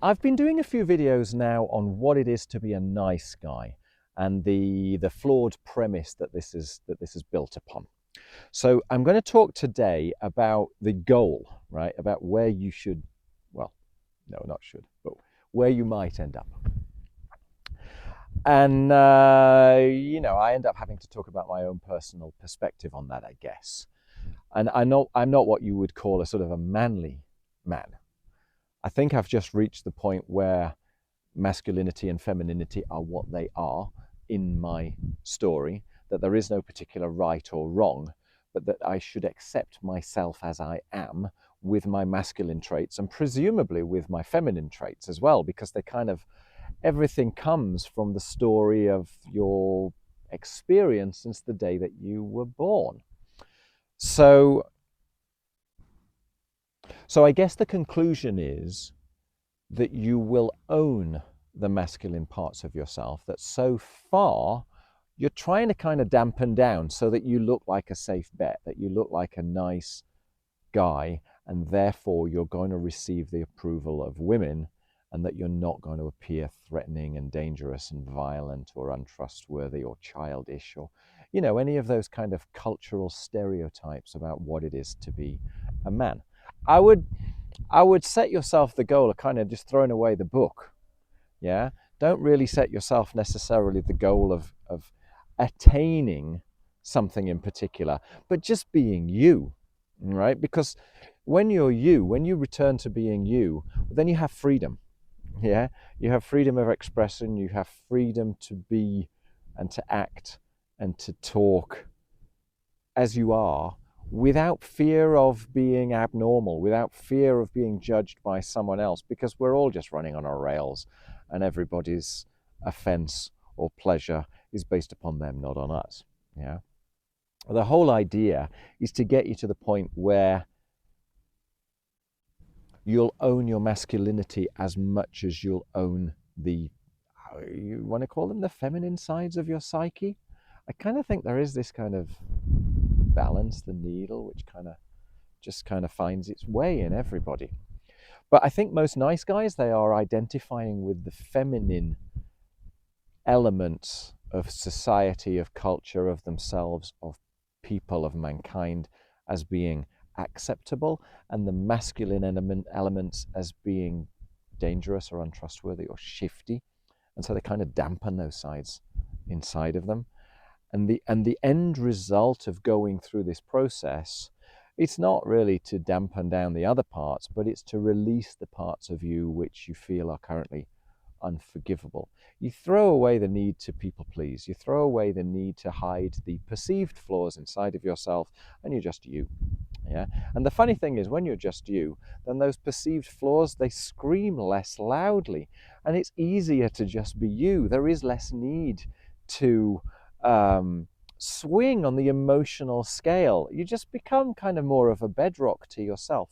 I've been doing a few videos now on what it is to be a nice guy and the flawed premise that this is built upon. So I'm going to talk today about the goal, right? About where you should, well, no, not should, but where you might end up. And I end up having to talk about my own personal perspective on that, I guess. And I'm not what you would call a sort of a manly man. I think I've just reached the point where masculinity and femininity are what they are in my story, that there is no particular right or wrong, but that I should accept myself as I am with my masculine traits and presumably with my feminine traits as well, because they kind of, everything comes from the story of your experience since the day that you were born. So I guess the conclusion is that you will own the masculine parts of yourself that so far you're trying to kind of dampen down so that you look like a safe bet, that you look like a nice guy, and therefore you're going to receive the approval of women, and that you're not going to appear threatening and dangerous and violent or untrustworthy or childish or, any of those kind of cultural stereotypes about what it is to be a man. I would set yourself the goal of kind of just throwing away the book. Yeah. Don't really set yourself necessarily the goal of attaining something in particular, but just being you, right? Because when you're you, when you return to being you, then you have freedom. Yeah. You have freedom of expression. You have freedom to be and to act and to talk as you are, without fear of being abnormal, without fear of being judged by someone else, because we're all just running on our rails and everybody's offense or pleasure is based upon them, not on us. Yeah. The whole idea is to get you to the point where you'll own your masculinity as much as you'll own the, you want to call them the feminine sides of your psyche. I kind of think there is this kind of balance, the needle, which just finds its way in everybody. But I think most nice guys, they are identifying with the feminine elements of society, of culture, of themselves, of people, of mankind as being acceptable, and the masculine elements as being dangerous or untrustworthy or shifty. And so they kind of dampen those sides inside of them. And the end result of going through this process, it's not really to dampen down the other parts, but it's to release the parts of you which you feel are currently unforgivable. You throw away the need to people please. You throw away the need to hide the perceived flaws inside of yourself, and you're just you. Yeah. And the funny thing is, when you're just you, then those perceived flaws, they scream less loudly, and it's easier to just be you. There is less need to swing on the emotional scale. You just become kind of more of a bedrock to yourself.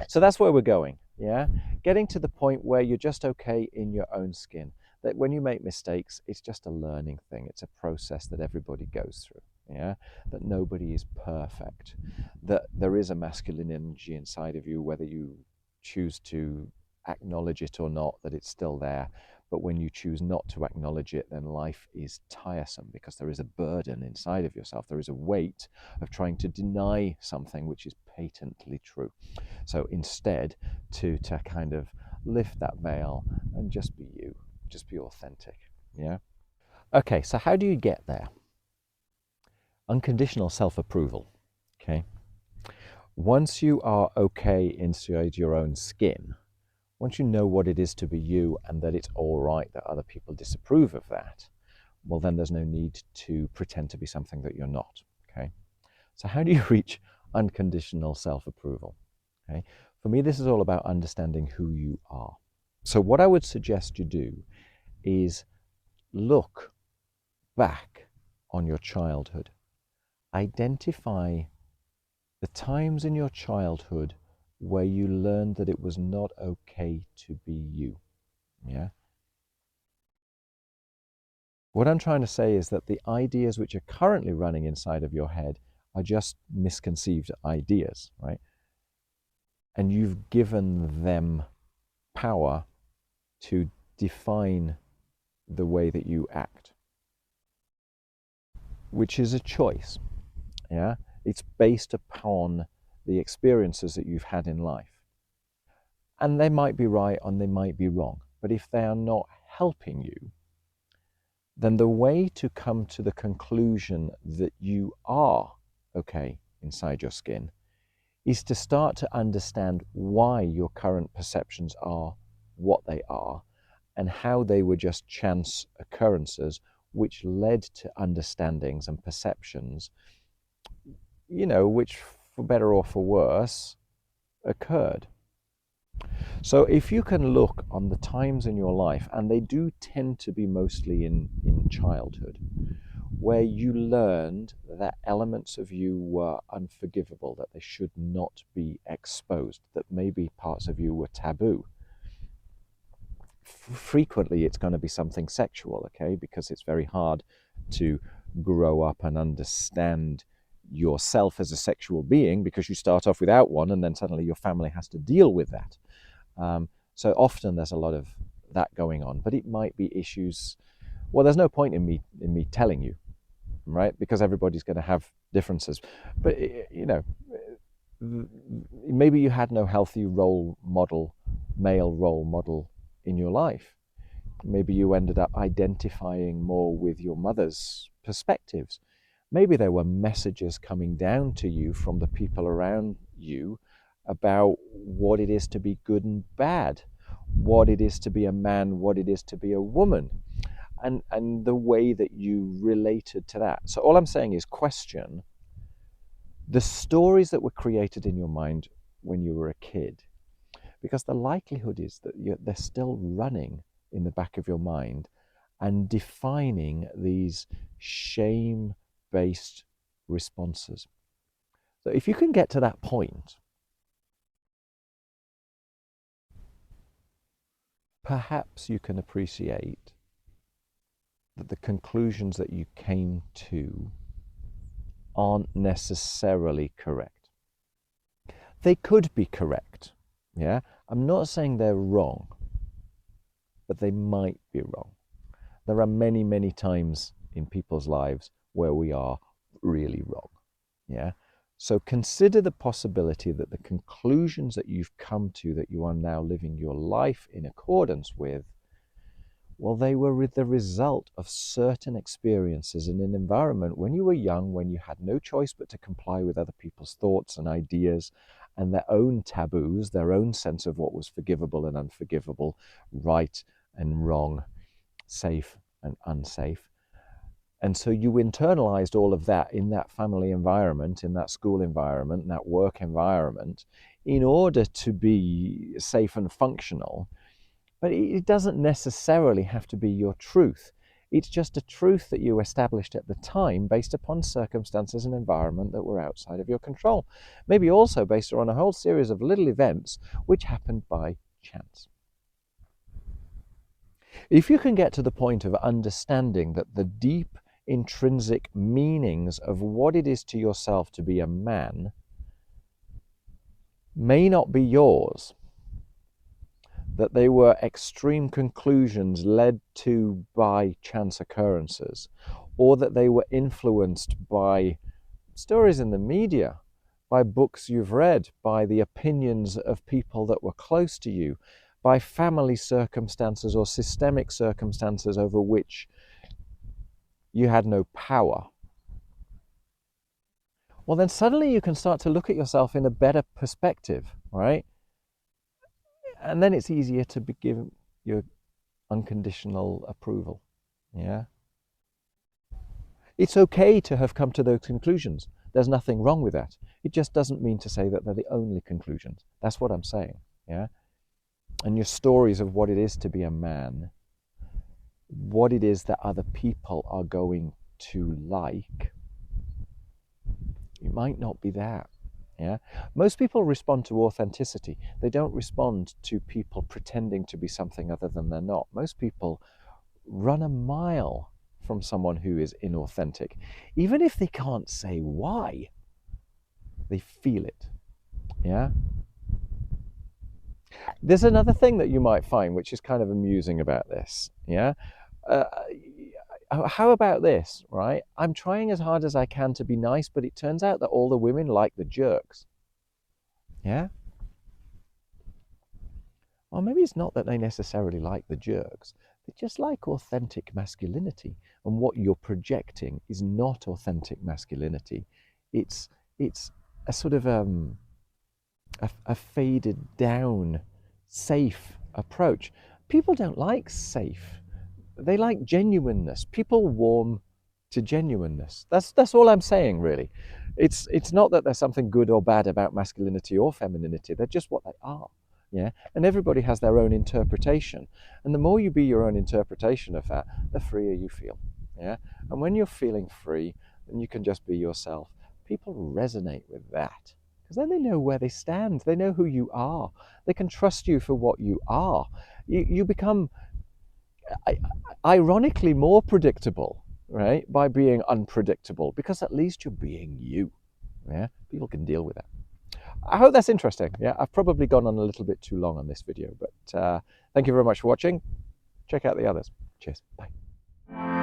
So that's where we're going. Yeah. Getting to the point where you're just okay in your own skin. That when you make mistakes, it's just a learning thing. It's a process that everybody goes through. Yeah. That nobody is perfect. That there is a masculine energy inside of you, whether you choose to acknowledge it or not, that it's still there. But when you choose not to acknowledge it, then life is tiresome, because there is a burden inside of yourself. There is a weight of trying to deny something which is patently true. So instead, to kind of lift that veil and just be you, just be authentic. Yeah. Okay, so how do you get there? Unconditional self-approval. Okay. Once you are okay inside your own skin, once you know what it is to be you and that it's all right that other people disapprove of that, well, then there's no need to pretend to be something that you're not. Okay. So how do you reach unconditional self-approval? Okay. For me, this is all about understanding who you are. So what I would suggest you do is look back on your childhood. Identify the times in your childhood where you learned that it was not okay to be you. Yeah. What I'm trying to say is that the ideas which are currently running inside of your head are just misconceived ideas, right? And you've given them power to define the way that you act, which is a choice. Yeah, it's based upon the experiences that you've had in life, and they might be right and they might be wrong, but if they are not helping you, then the way to come to the conclusion that you are okay inside your skin is to start to understand why your current perceptions are what they are and how they were just chance occurrences which led to understandings and perceptions, which, for better or for worse, occurred. So if you can look on the times in your life, and they do tend to be mostly in childhood, where you learned that elements of you were unforgivable, that they should not be exposed, that maybe parts of you were taboo. Frequently, it's going to be something sexual, okay? Because it's very hard to grow up and understand yourself as a sexual being, because you start off without one and then suddenly your family has to deal with that. So often there's a lot of that going on, but it might be issues. Well, there's no point in me telling you, right? Because everybody's going to have differences. But maybe you had no healthy male role model in your life. Maybe you ended up identifying more with your mother's perspectives. Maybe there were messages coming down to you from the people around you about what it is to be good and bad, what it is to be a man, what it is to be a woman, and the way that you related to that. So all I'm saying is question the stories that were created in your mind when you were a kid, because the likelihood is that they're still running in the back of your mind and defining these shame-based responses. So if you can get to that point, perhaps you can appreciate that the conclusions that you came to aren't necessarily correct. They could be correct, yeah? I'm not saying they're wrong, but they might be wrong. There are many, many times in people's lives where we are really wrong, yeah? So consider the possibility that the conclusions that you've come to, that you are now living your life in accordance with, well, they were the result of certain experiences in an environment when you were young, when you had no choice but to comply with other people's thoughts and ideas and their own taboos, their own sense of what was forgivable and unforgivable, right and wrong, safe and unsafe. And so you internalized all of that in that family environment, in that school environment, in that work environment, in order to be safe and functional. But it doesn't necessarily have to be your truth. It's just a truth that you established at the time based upon circumstances and environment that were outside of your control. Maybe also based on a whole series of little events which happened by chance. If you can get to the point of understanding that the deep intrinsic meanings of what it is to yourself to be a man may not be yours, that they were extreme conclusions led to by chance occurrences, or that they were influenced by stories in the media, by books you've read, by the opinions of people that were close to you, by family circumstances or systemic circumstances over which you had no power, well, then suddenly you can start to look at yourself in a better perspective, right? And then it's easier to give your unconditional approval. Yeah. It's okay to have come to those conclusions. There's nothing wrong with that. It just doesn't mean to say that they're the only conclusions. That's what I'm saying. Yeah. And your stories of what it is to be a man, what it is that other people are going to like, it might not be that. Yeah. Most people respond to authenticity. They don't respond to people pretending to be something other than they're not. Most people run a mile from someone who is inauthentic. Even if they can't say why, they feel it. Yeah. There's another thing that you might find which is kind of amusing about this. Yeah. Uh, how about this, right? I'm trying as hard as I can to be nice, but it turns out that all the women like the jerks. Yeah. Or maybe it's not that they necessarily like the jerks. They just like authentic masculinity. And what you're projecting is not authentic masculinity. It's it's a sort of a faded down, safe approach. People don't like safe. They like genuineness. People warm to genuineness. That's all I'm saying, really. It's not that there's something good or bad about masculinity or femininity. They're just what they are. Yeah, and everybody has their own interpretation. And the more you be your own interpretation of that, the freer you feel. Yeah, and when you're feeling free, and you can just be yourself, people resonate with that because then they know where they stand. They know who you are. They can trust you for what you are. You become ironically more predictable, right, by being unpredictable, because at least you're being you. Yeah, people can deal with that. I hope that's interesting. Yeah, I've probably gone on a little bit too long on this video, but thank you very much for watching. Check out the others. Cheers. Bye.